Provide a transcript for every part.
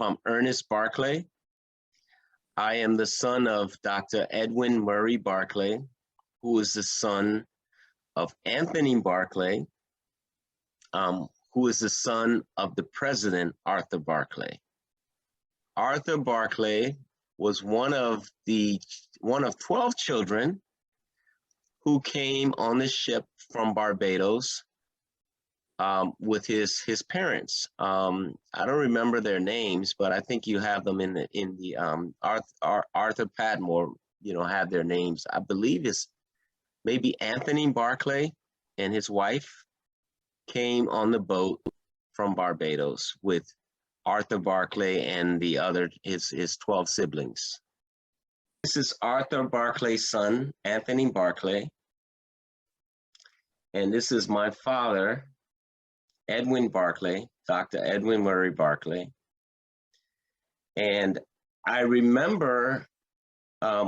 I'm Ernest Barclay. I am the son of Dr. Edwin Murray Barclay, who is the son of Anthony Barclay, who is the son of the president, Arthur Barclay. Arthur Barclay was one of 12 children who came on the ship from Barbados with his parents. I don't remember their names, but I think you have them in the Arthur Padmore, have their names. I believe it's maybe Anthony Barclay and his wife came on the boat from Barbados with Arthur Barclay and his 12 siblings. This is Arthur Barclay's son, Anthony Barclay. And this is my father, Edwin Barclay, Dr. Edwin Murray Barclay. And I remember at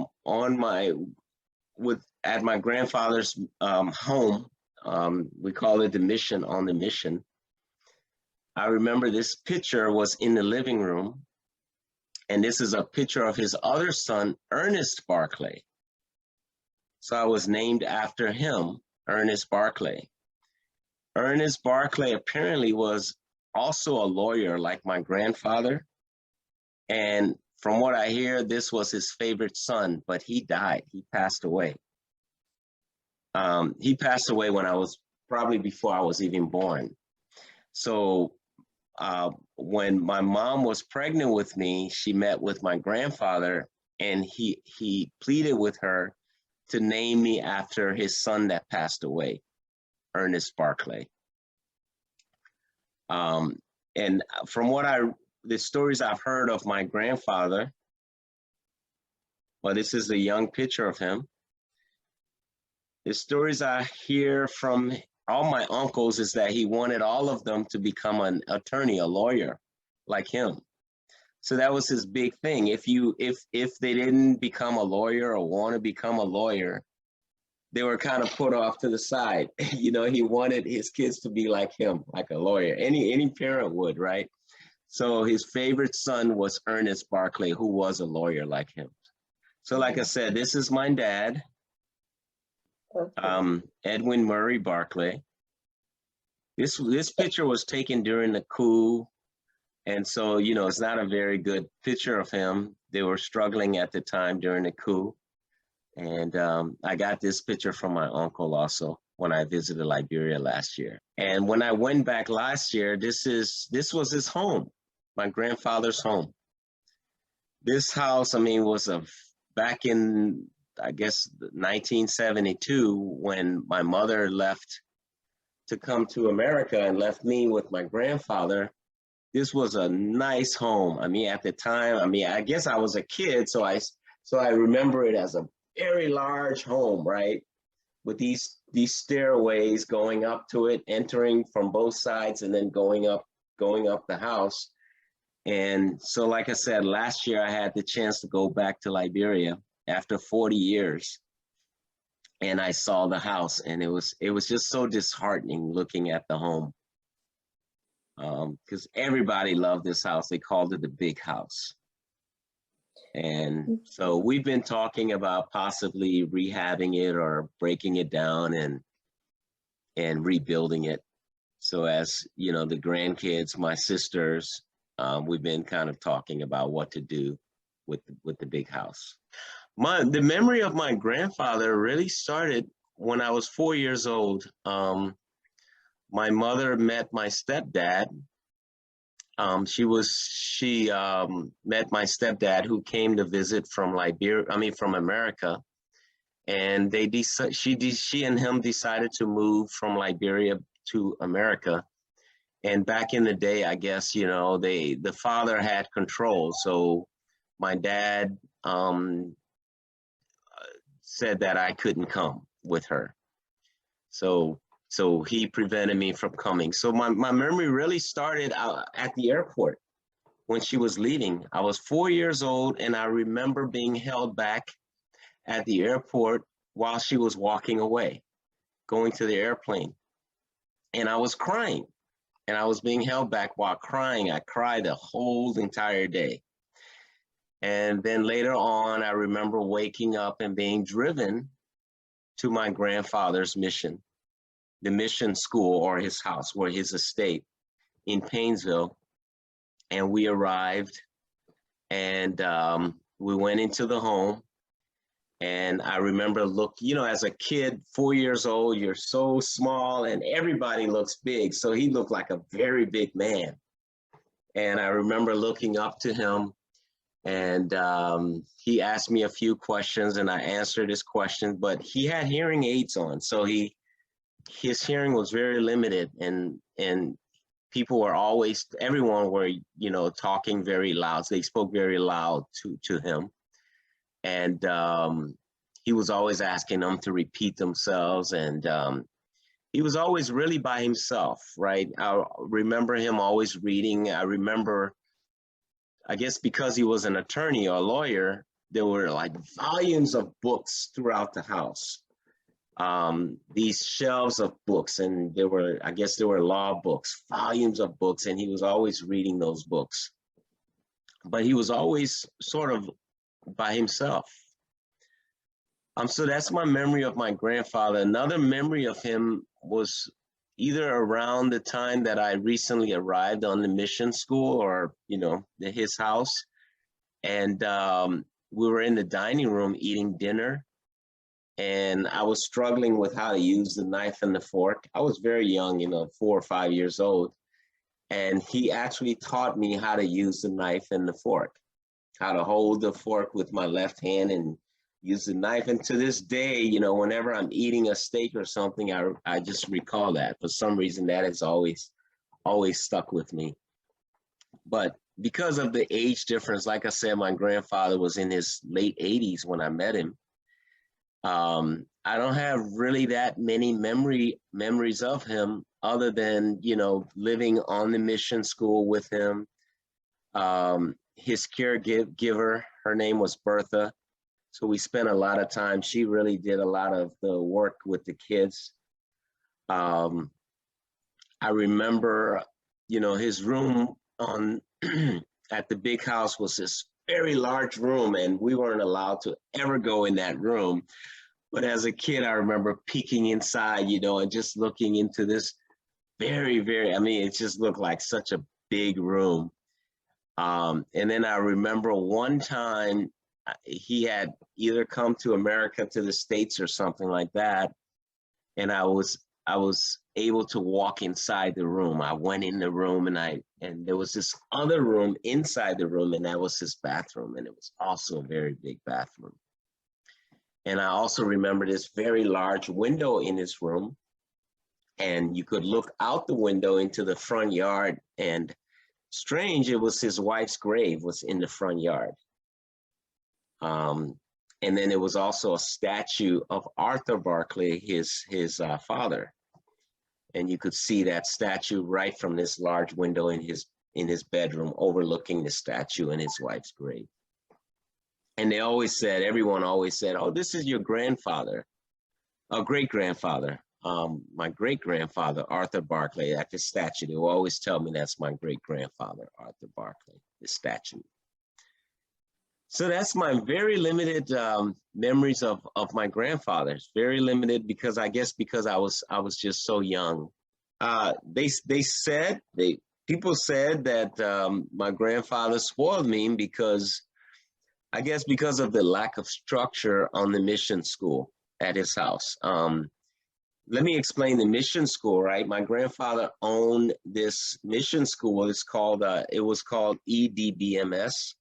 my grandfather's home, we call it the Mission, on the Mission. I remember this picture was in the living room, and this is a picture of his other son, Ernest Barclay. So I was named after him, Ernest Barclay. Ernest Barclay apparently was also a lawyer like my grandfather. And from what I hear, this was his favorite son, but he died. He passed away. He passed away when I was probably before I was even born. So when my mom was pregnant with me, she met with my grandfather, and he pleaded with her to name me after his son that passed away, Ernest Barclay. And from the stories I've heard of my grandfather, well, this is a young picture of him. The stories I hear from all my uncles is that he wanted all of them to become an attorney, a lawyer like him. So that was his big thing. If they didn't become a lawyer or want to become a lawyer, they were kind of put off to the side. He wanted his kids to be like him, like a lawyer. Any parent would, right? So his favorite son was Ernest Barclay, who was a lawyer like him. So like I said, this is my dad, Edwin Murray Barclay. This picture was taken during the coup. And so, it's not a very good picture of him. They were struggling at the time during the coup. And I got this picture from my uncle also when I visited Liberia last year. And when I went back last year, this was his home, my grandfather's home. This house, was back in, I guess, 1972, when my mother left to come to America and left me with my grandfather. This was a nice home. At the time, I guess I was a kid, so I remember it as a very large home, right? With these stairways going up to it, entering from both sides and then going up the house. And so, like I said, last year I had the chance to go back to Liberia after 40 years. And I saw the house, and it was just so disheartening looking at the home. Because everybody loved this house. They called it the big house. And so we've been talking about possibly rehabbing it or breaking it down and rebuilding it. So as the grandkids, my sisters, we've been kind of talking about what to do with the big house. The memory of my grandfather really started when I was 4 years old. My mother met my stepdad. She met my stepdad, who came to visit from from America, and she and him decided to move from Liberia to America. And back in the day, I guess the father had control. So my dad said that I couldn't come with her. So he prevented me from coming. So my memory really started at the airport when she was leaving. I was 4 years old, and I remember being held back at the airport while she was walking away, going to the airplane. And I was crying. and I was being held back while crying. I cried the whole entire day. And then later on, I remember waking up and being driven to my grandfather's mission, the mission school, or his house, or his estate in Painesville. And we arrived, and we went into the home. And I remember as a kid, 4 years old, you're so small and everybody looks big. So he looked like a very big man. And I remember looking up to him, and he asked me a few questions and I answered his questions, but he had hearing aids on. So his hearing was very limited, and people were everyone were, talking very loud. So they spoke very loud to him. And he was always asking them to repeat themselves, and he was always really by himself, right? I remember him always reading. I remember, I guess because he was an attorney or a lawyer, there were like volumes of books throughout the house. These shelves of books, and there were law books, volumes of books, and he was always reading those books. But he was always sort of by himself. So that's my memory of my grandfather. Another memory of him was either around the time that I recently arrived on the mission school, or his house, and we were in the dining room eating dinner, and I was struggling with how to use the knife and the fork. I was very young, 4 or 5 years old, and he actually taught me how to use the knife and the fork, how to hold the fork with my left hand and use the knife. And to this day, whenever I'm eating a steak or something, I just recall that. For some reason, that has always stuck with me. But because of the age difference, like I said, my grandfather was in his late 80s when I met him. I don't have really that many memories of him, other than, living on the mission school with him. His caregiver, her name was Bertha. So we spent a lot of time. She really did a lot of the work with the kids. I remember, his room at the big house was this very large room, and we weren't allowed to ever go in that room. But as a kid, I remember peeking inside, and just looking into this very, very, it just looked like such a big room. And then I remember one time he had either come to America, to the States or something like that. And I was able to walk inside the room. I went in the room, and there was this other room inside the room, and that was his bathroom. And it was also a very big bathroom. And I also remember this very large window in his room, and you could look out the window into the front yard, and strange, it was his wife's grave was in the front yard. And then there was also a statue of Arthur Barclay, his father. And you could see that statue right from this large window in his bedroom, overlooking the statue and his wife's grave. And everyone always said, "Oh, this is your grandfather, a great-grandfather, my great-grandfather, Arthur Barclay," at the statue. They will always tell me that's my great-grandfather, Arthur Barclay, the statue. So that's my very limited memories of my grandfather. It's very limited because I was just so young. People said that my grandfather spoiled me because of the lack of structure on the mission school at his house. Let me explain the mission school, right? My grandfather owned this mission school. It was called EDBMS,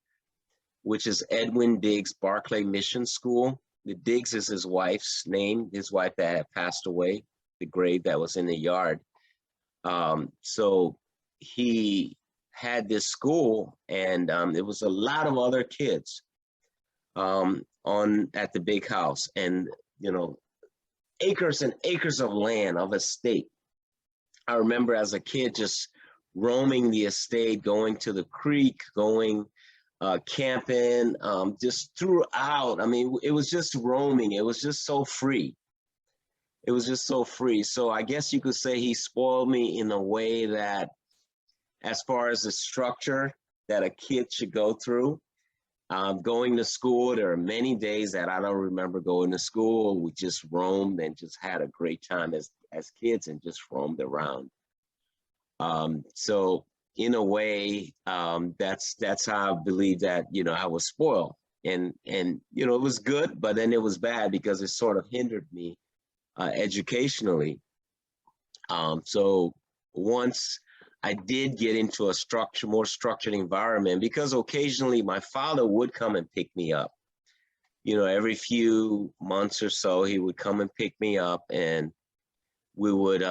which is Edwin Diggs Barclay Mission School. The Diggs is his wife's name, his wife that had passed away, the grave that was in the yard. So he had this school, and it was a lot of other kids at the big house, and acres and acres of land, of estate. I remember as a kid just roaming the estate, going to the creek, camping, just throughout. It was just roaming. It was just so free. So I guess you could say he spoiled me in a way that as far as the structure that a kid should go through. Going to school, there are many days that I don't remember going to school. We just roamed and just had a great time as kids and just roamed around. So in a way, that's how I believe that, you know, I was spoiled. And you know, it was good, but then it was bad because it sort of hindered me educationally. So once I did get into a more structured environment, because occasionally my father would come and pick me up. You know, every few months or so, he would come and pick me up, and we would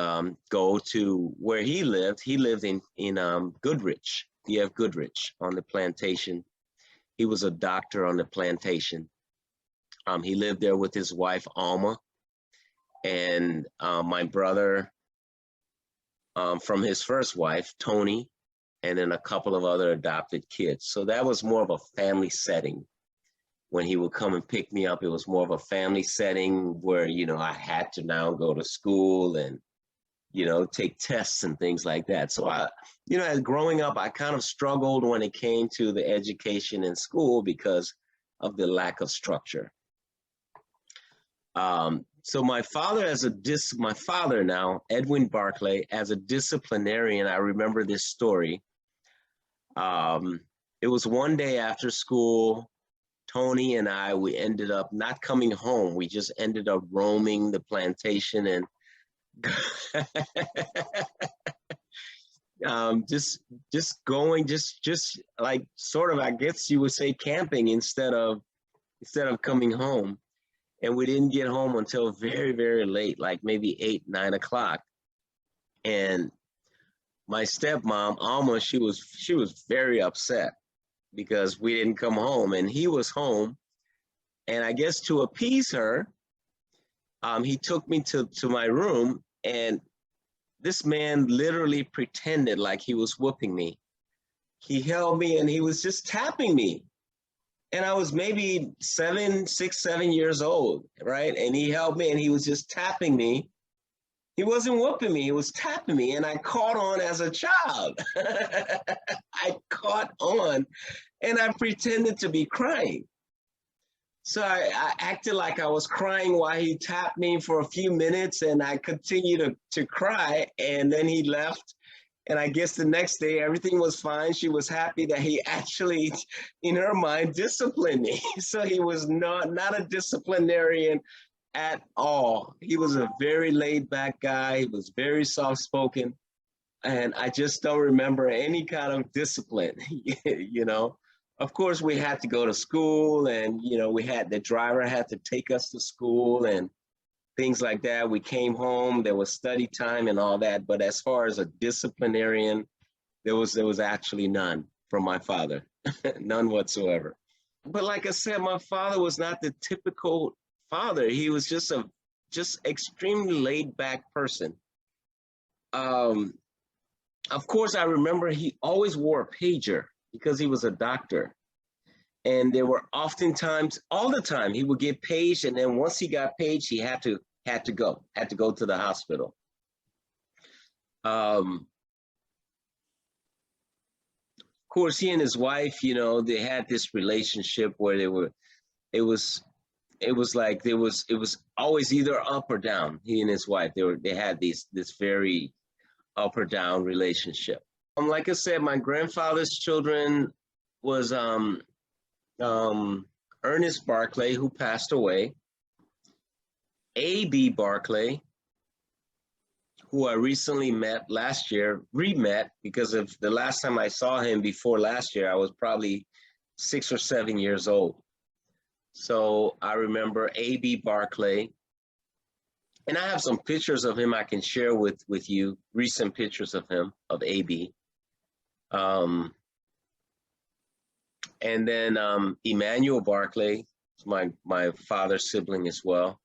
go to where he lived. He lived in Goodrich, D.F. Goodrich, on the plantation. He was a doctor on the plantation. He lived there with his wife, Alma, and my brother from his first wife, Tony, and then a couple of other adopted kids. So that was more of a family setting. When he would come and pick me up, it was more of a family setting where, you know, I had to now go to school and, you know, take tests and things like that. So you know, as growing up, I kind of struggled when it came to the education in school because of the lack of structure. So my father my father now, Edwin Barclay, as a disciplinarian, I remember this story. It was one day after school, Tony and we ended up not coming home. We just ended up roaming the plantation and just going, just like sort of, I guess you would say, camping instead of coming home. And we didn't get home until very, very late, like maybe 8, 9 o'clock. And my stepmom, Alma, she was very upset because we didn't come home, and he was home. And I guess to appease her, he took me to my room, and this man literally pretended like he was whooping me. He held me and he was just tapping me. And I was maybe 6, 7 years old, right? And he held me and he was just tapping me. He wasn't whooping me, he was tapping me. And I caught on as a child. I caught on and I pretended to be crying. So I acted like I was crying while he tapped me for a few minutes, and I continued to cry, and then he left. And I guess the next day, everything was fine. She was happy that he actually, in her mind, disciplined me. So he was not a disciplinarian at all. He was a very laid back guy. He was very soft spoken. And I just don't remember any kind of discipline, you know. Of course, we had to go to school, and, you know, the driver had to take us to school and things like that. We came home, there was study time and all that. But as far as a disciplinarian, there was actually none from my father, none whatsoever. But like I said, my father was not the typical father. He was just extremely laid back person. Of course, I remember he always wore a pager because he was a doctor. And there were oftentimes, all the time, he would get paged, and then once he got paged, he had to go to the hospital. Of course, he and his wife, you know, they had this relationship where it was always either up or down. He and his wife, they had this very up or down relationship. Like I said, my grandfather's children was Ernest Barclay, who passed away, A.B. Barclay, who I recently re-met, because of the last time I saw him before last year, I was probably 6 or 7 years old. So I remember A.B. Barclay, and I have some pictures of him I can share with you, recent pictures of him, of A.B. And then Emmanuel Barclay, my father's sibling as well.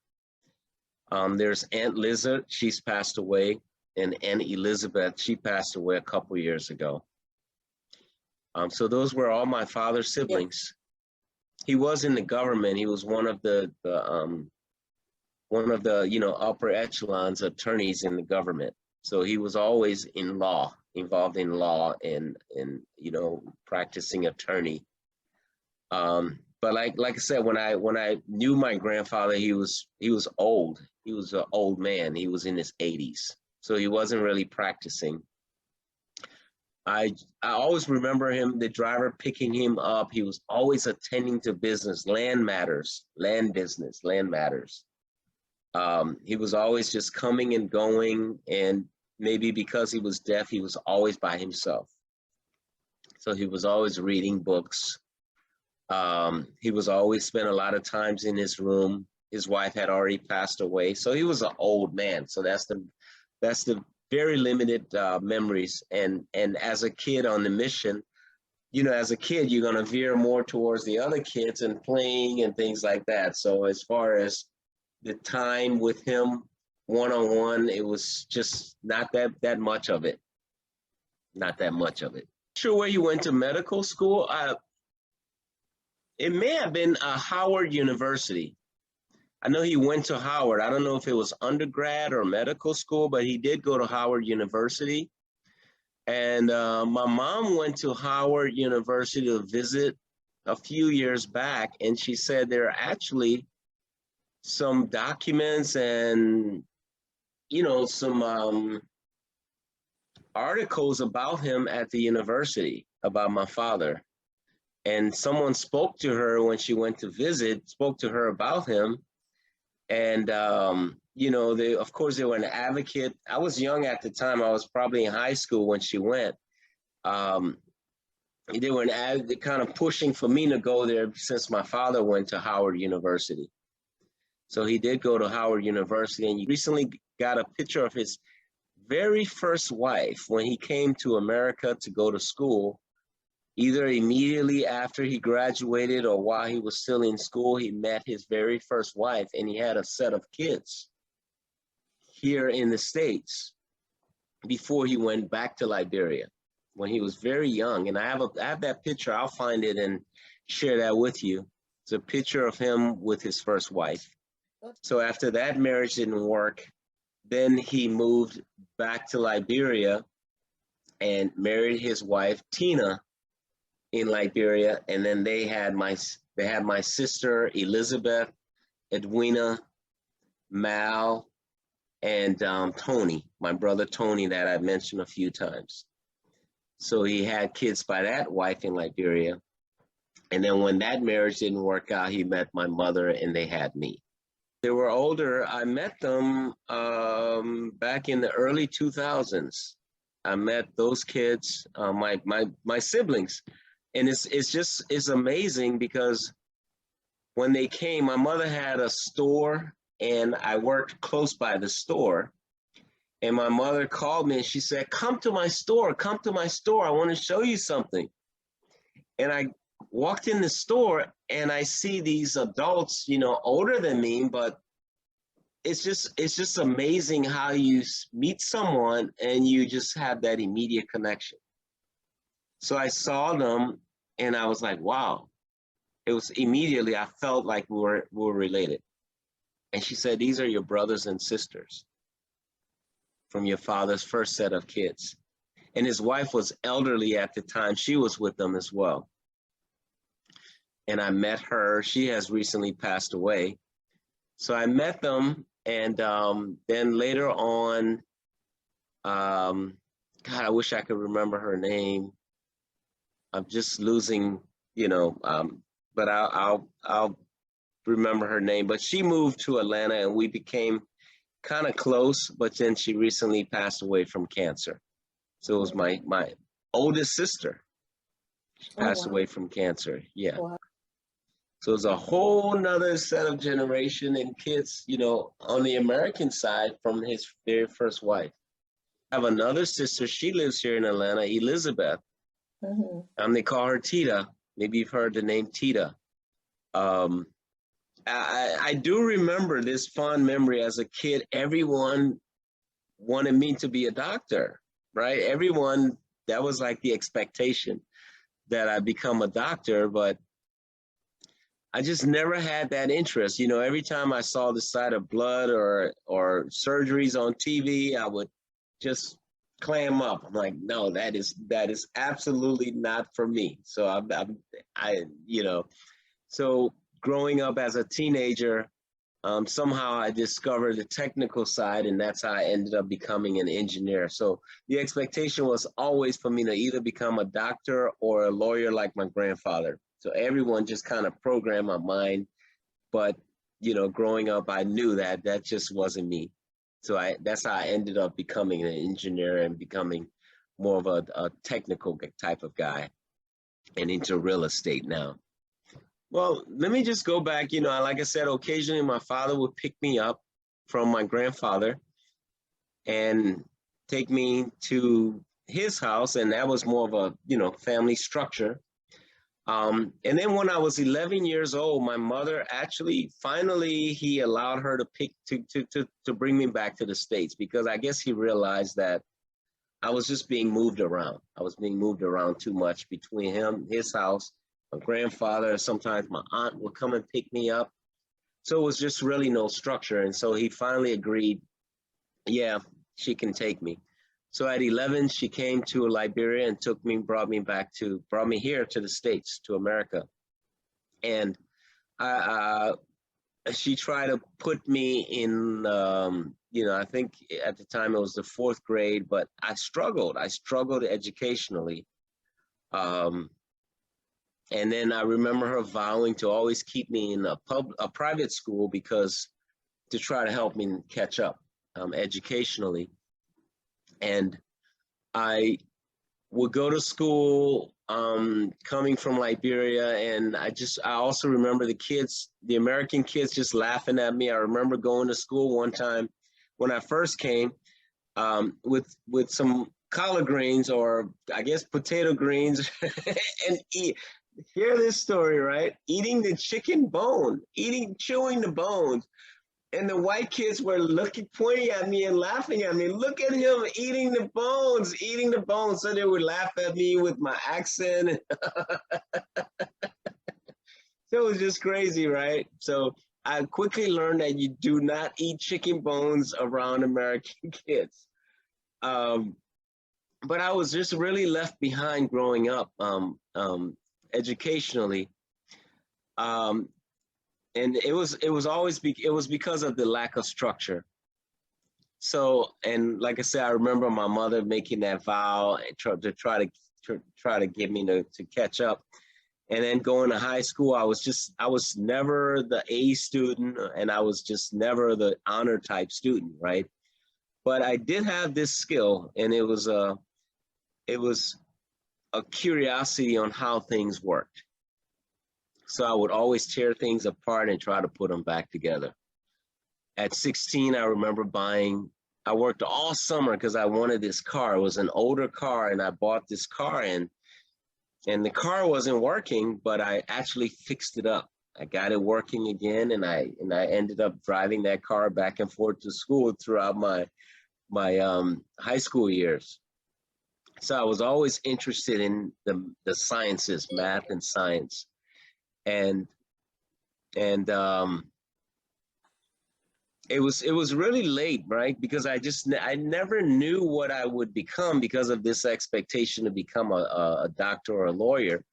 There's Aunt Lizard, she's passed away, and Aunt Elizabeth, she passed away a couple years ago. So those were all my father's siblings. Yeah. He was in the government. He was one of the you know, upper echelons attorneys in the government. So he was always in law. involved in law and you know, practicing attorney. But like I said, when I knew my grandfather, he was old. He was an old man. He was in his 80s, so he wasn't really practicing. I always remember him, the driver picking him up. He was always attending to business, land matters, land business, land matters. He was always just coming and going, and maybe because he was deaf, he was always by himself. So he was always reading books. He was always spent a lot of times in his room. His wife had already passed away, so he was an old man. So that's the very limited memories. And as a kid on the mission, you know, as a kid, you're gonna veer more towards the other kids and playing and things like that. So as far as the time with him one-on-one, it was just not that much of it. Not that much of it. Sure where you went to medical school? It may have been Howard University. I know he went to Howard. I don't know if it was undergrad or medical school, but he did go to Howard University. And my mom went to Howard University to visit a few years back, and she said there are actually some documents and, you know, some articles about him at the university, about my father. And someone spoke to her when she went to visit, spoke to her about him. And, you know, of course, they were an advocate. I was young at the time. I was probably in high school when she went. They were kind of pushing for me to go there since my father went to Howard University. So he did go to Howard University, and he recently got a picture of his very first wife when he came to America to go to school. Either immediately after he graduated or while he was still in school, he met his very first wife, and he had a set of kids here in the States before he went back to Liberia when he was very young. And I have that picture. I'll find it and share that with you. It's a picture of him with his first wife. So after that marriage didn't work, then he moved back to Liberia and married his wife, Tina, in Liberia. And then they had my sister, Elizabeth, Edwina, Mal, and Tony, my brother Tony, that I mentioned a few times. So he had kids by that wife in Liberia. And then when that marriage didn't work out, he met my mother and they had me. They were older. I met them back in the early 2000s. I met those kids, my siblings. And it's amazing because when they came, my mother had a store and I worked close by the store. And my mother called me and she said, come to my store, come to my store. I want to show you something. And I walked in the store and I see these adults, you know, older than me, but it's just amazing how you meet someone and you just have that immediate connection. So I saw them and I was like, wow. It was immediately, I felt like we were related. And she said, these are your brothers and sisters from your father's first set of kids. And his wife was elderly at the time. She was with them as well. And I met her. She has recently passed away. So I met them. And then later on, God, I wish I could remember her name. I'm just losing, you know, but I'll remember her name. But she moved to Atlanta and we became kind of close, but then she recently passed away from cancer. So it was my oldest sister. She passed away from cancer, yeah. Wow. So it's a whole nother set of generation and kids, you know, on the American side from his very first wife. I have another sister, she lives here in Atlanta, Elizabeth. Mm-hmm. They call her Tita. Maybe you've heard the name Tita. I do remember this fond memory as a kid. Everyone wanted me to be a doctor, right? Everyone, that was like the expectation that I become a doctor, but I just never had that interest. You know, every time I saw the sight of blood or surgeries on TV, I would just clam up. I'm like, no, that is absolutely not for me. So so growing up as a teenager, somehow I discovered the technical side, and that's how I ended up becoming an engineer. So the expectation was always for me to either become a doctor or a lawyer like my grandfather. So everyone just kind of programmed my mind. But, growing up, I knew that just wasn't me. So that's how I ended up becoming an engineer and becoming more of a technical type of guy and into real estate now. Well, let me just go back. Like I said, occasionally my father would pick me up from my grandfather and take me to his house. And that was more of a, family structure. And then when I was 11 years old, my mother actually, finally, he allowed her to bring me back to the States, because I guess he realized that I was just being moved around. I was being moved around too much between his house, my grandfather. Sometimes my aunt would come and pick me up. So it was just really no structure. And so he finally agreed, yeah, she can take me. So at 11, she came to Liberia and brought me here to the States, to America. And she tried to put me in, I think at the time it was the 4th grade, but I struggled educationally. And then I remember her vowing to always keep me in a private school, because to try to help me catch up educationally. And I would go to school coming from Liberia, and I also remember the American kids just laughing at me. I remember going to school one time when I first came with some collard greens, or I guess potato greens, and hear this story, right? Eating the chicken bone, chewing the bones. And the white kids were pointing at me and laughing at me. Look at him eating the bones. So they would laugh at me with my accent. So it was just crazy, right? So I quickly learned that you do not eat chicken bones around American kids. But I was just really left behind growing up educationally. And it was because of the lack of structure. So, and like I said, I remember my mother making that vow to try to get me to catch up. And then going to high school, I was never the A student, and I was just never the honor type student, right? But I did have this skill, and it was a curiosity on how things worked. So I would always tear things apart and try to put them back together. At 16, I remember I worked all summer because I wanted this car. It was an older car, and I bought this car, and the car wasn't working, but I actually fixed it up. I got it working again, and I ended up driving that car back and forth to school throughout my high school years. So I was always interested in the sciences, math and science. And it was really late, right? Because I never knew what I would become because of this expectation to become a doctor or a lawyer.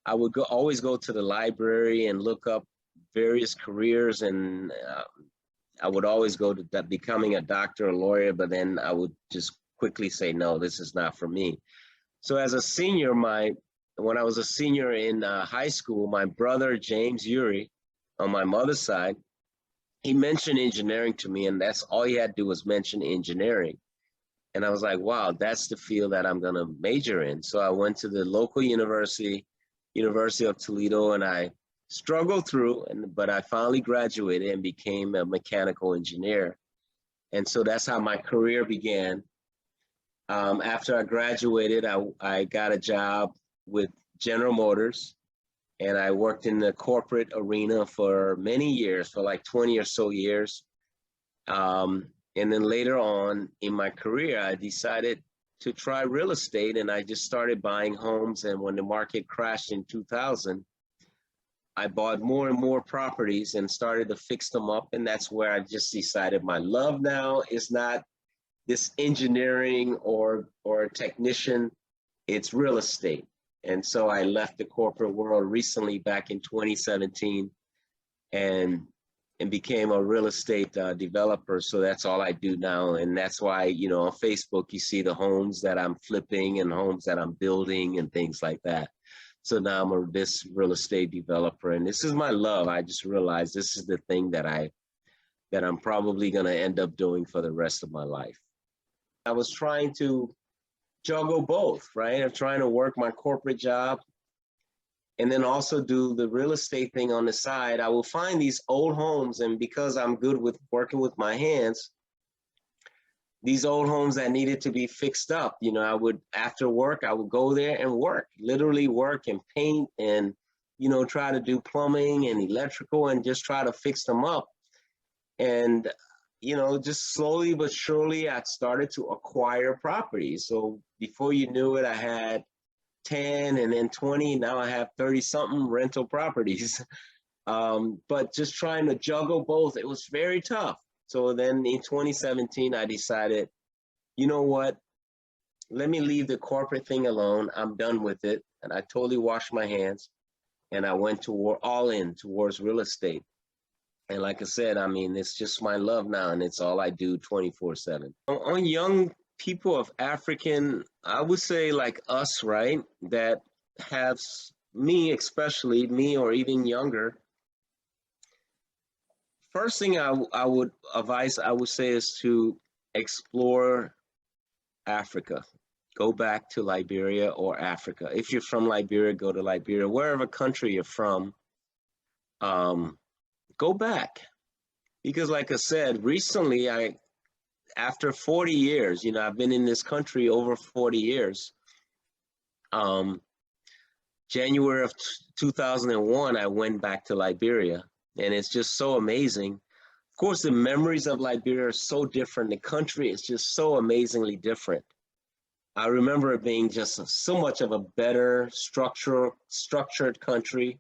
I would always go to the library and look up various careers, and I would always go to becoming a doctor or lawyer, but then I would just quickly say, no, this is not for me. So as a senior, when I was a senior in high school, my brother, James Urey, on my mother's side, he mentioned engineering to me, and that's all he had to do was mention engineering. And I was like, wow, that's the field that I'm going to major in. So I went to the local university, University of Toledo, and I struggled through, but I finally graduated and became a mechanical engineer. And so that's how my career began. After I graduated, I got a job with General Motors, and I worked in the corporate arena for many years, for like 20 or so years. And then later on in my career, I decided to try real estate, and I just started buying homes. And when the market crashed in 2000, I bought more and more properties and started to fix them up. And that's where I just decided my love now is not this engineering or technician. It's real estate. And so I left the corporate world recently back in 2017 and became a real estate developer. So that's all I do now. And that's why, you know, on Facebook, you see the homes that I'm flipping and homes that I'm building and things like that. So now I'm this real estate developer, and this is my love. I just realized this is the thing that I'm probably going to end up doing for the rest of my life. I was trying to juggle both, right? I'm trying to work my corporate job and then also do the real estate thing on the side. I will find these old homes, and because I'm good with working with my hands, these old homes that needed to be fixed up, you know, I would, after work, I would go there and work, literally work and paint and, you know, try to do plumbing and electrical and just try to fix them up. And, you know, just slowly but surely, I started to acquire properties. So before you knew it, I had 10 and then 20. Now I have 30 something rental properties. But just trying to juggle both, it was very tough. So then in 2017, I decided, you know what, let me leave the corporate thing alone. I'm done with it. And I totally washed my hands and I went all in towards real estate. And like I said, I mean, it's just my love now, and it's all I do 24/7. On young people of African, I would say like us, right, that have me, especially me or even younger, first thing I would advise, I would say, is to explore Africa. Go back to Liberia or Africa. If you're from Liberia, go to Liberia. Wherever country you're from, go back. Because like I said, recently, after 40 years, you know, I've been in this country over 40 years. January of 2001, I went back to Liberia. And it's just so amazing. Of course, the memories of Liberia are so different. The country is just so amazingly different. I remember it being just so much of a better structured country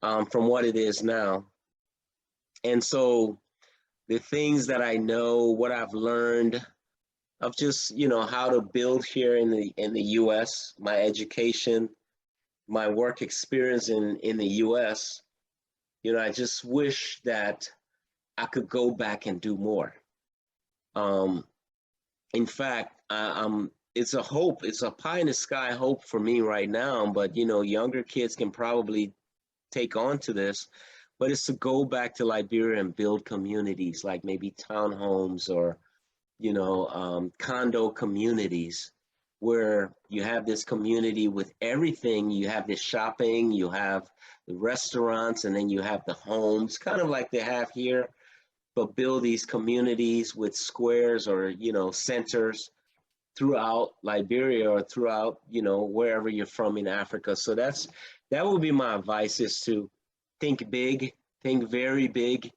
from what it is now. And so the things that I know, what I've learned of just, you know, how to build here in the US, my education, my work experience in the US, you know, I just wish that I could go back and do more. In fact, it's a hope, it's a pie in the sky hope for me right now, but, you know, younger kids can probably take on to this, but it's to go back to Liberia and build communities like maybe townhomes or, you know, condo communities where you have this community with everything. You have the shopping, you have the restaurants, and then you have the homes, kind of like they have here, but build these communities with squares or, you know, centers throughout Liberia or throughout, you know, wherever you're from in Africa. So that would be my advice, is to think big, think very big,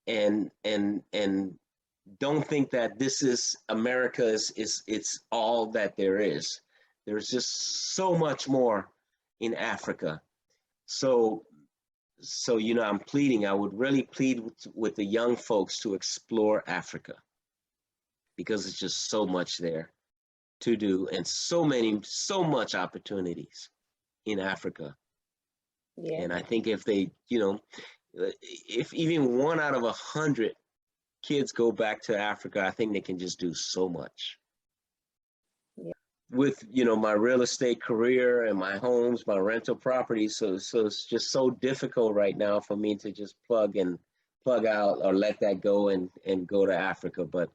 and don't think that this is America is it's all that there is. There's just so much more in Africa. So you know, I would really plead with the young folks to explore Africa, because it's just so much there to do, and so much opportunities in Africa. Yeah. And I think if they, you know, if even 1 out of 100 kids go back to Africa, I think they can just do so much. Yeah. With, you know, my real estate career and my homes, my rental properties, so it's just so difficult right now for me to just plug out or let that go and go to Africa. But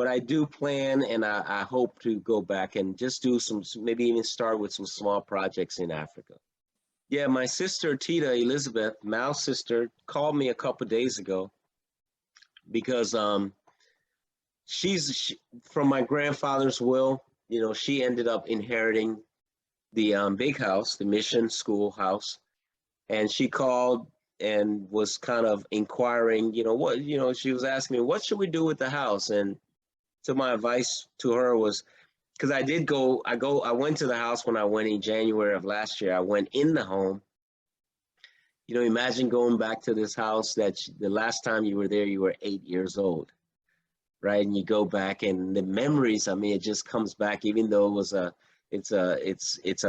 I do plan, and I hope to go back and just do maybe even start with some small projects in Africa. Yeah, my sister, Tita Elizabeth, Mal's sister, called me a couple of days ago because she's from my grandfather's will. You know, she ended up inheriting the big house, the mission school house, and she called and was kind of inquiring, you know, she was asking me, what should we do with the house? And so my advice to her was, because I went to the house when I went in January of last year. I went in the home. You know, imagine going back to this house that the last time you were there, you were 8 years old. right? And you go back and the memories, I mean, it just comes back, even though it was it's a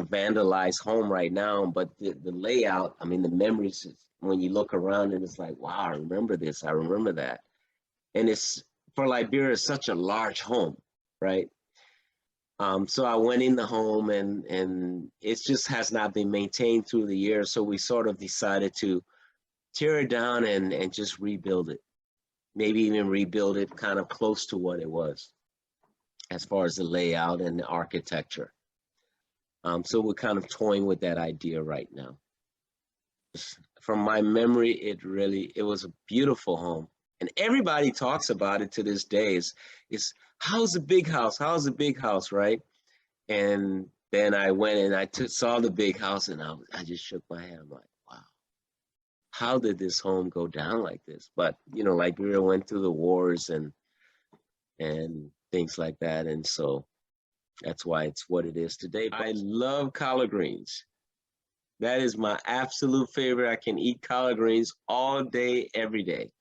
vandalized home right now, but the layout, I mean, the memories, when you look around and it's like, wow, I remember this, I remember that. And it's, for Liberia, such a large home, right? So I went in the home, and it just has not been maintained through the years. So we sort of decided to tear it down and just rebuild it. Maybe even rebuild it kind of close to what it was as far as the layout and the architecture. So we're kind of toying with that idea right now. From my memory, it was a beautiful home. And everybody talks about it to this day. It's how's the big house? How's the big house, right? And then I went and saw the big house, and I just shook my head. I'm like, wow, how did this home go down like this? But, you know, Liberia went through the wars and things like that. And so that's why it's what it is today. But I love collard greens. That is my absolute favorite. I can eat collard greens all day, every day.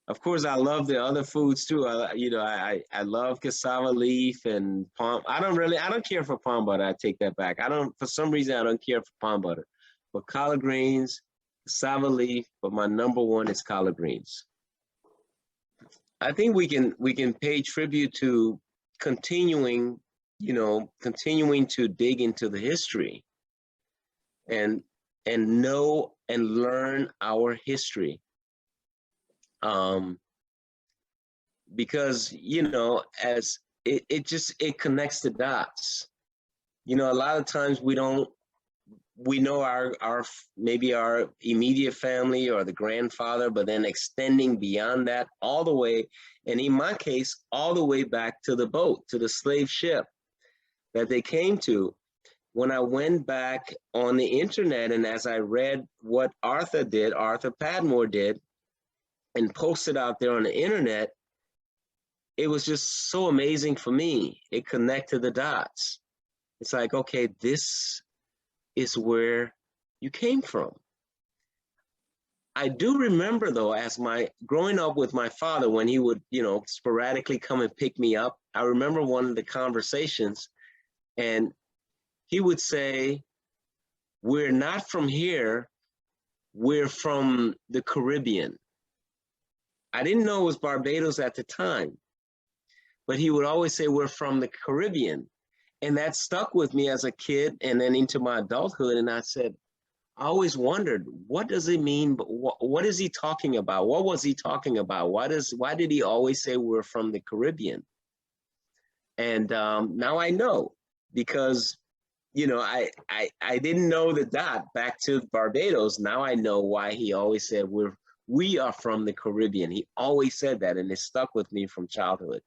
Of course, I love the other foods too. I love cassava leaf and palm. I don't care for palm butter. I take that back. For some reason, I don't care for palm butter. But collard greens, cassava leaf, but my number one is collard greens. I think we can pay tribute to continuing to dig into the history and know and learn our history. Because, as it connects the dots. A lot of times we know our maybe our immediate family or the grandfather, but then extending beyond that all the way, and in my case, all the way back to the boat, to the slave ship that they came to. When I went back on the internet and as I read what Arthur Padmore did, and posted out there on the internet, it was just so amazing for me. It connected the dots. It's like, okay, this is where you came from. I do remember though, growing up with my father, when he would, sporadically come and pick me up, I remember one of the conversations, and he would say, "We're not from here, we're from the Caribbean." I didn't know it was Barbados at the time, but he would always say, "We're from the Caribbean." And that stuck with me as a kid and then into my adulthood. And I always wondered, what does it mean? What is he talking about? What was he talking about? Why did he always say we're from the Caribbean? And now I know, because, I didn't know the dot back to Barbados. Now I know why he always said we are from the Caribbean. He always said that, and it stuck with me from childhood.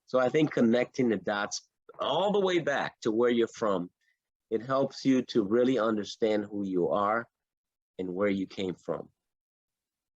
So I think connecting the dots all the way back to where you're from, it helps you to really understand who you are and where you came from.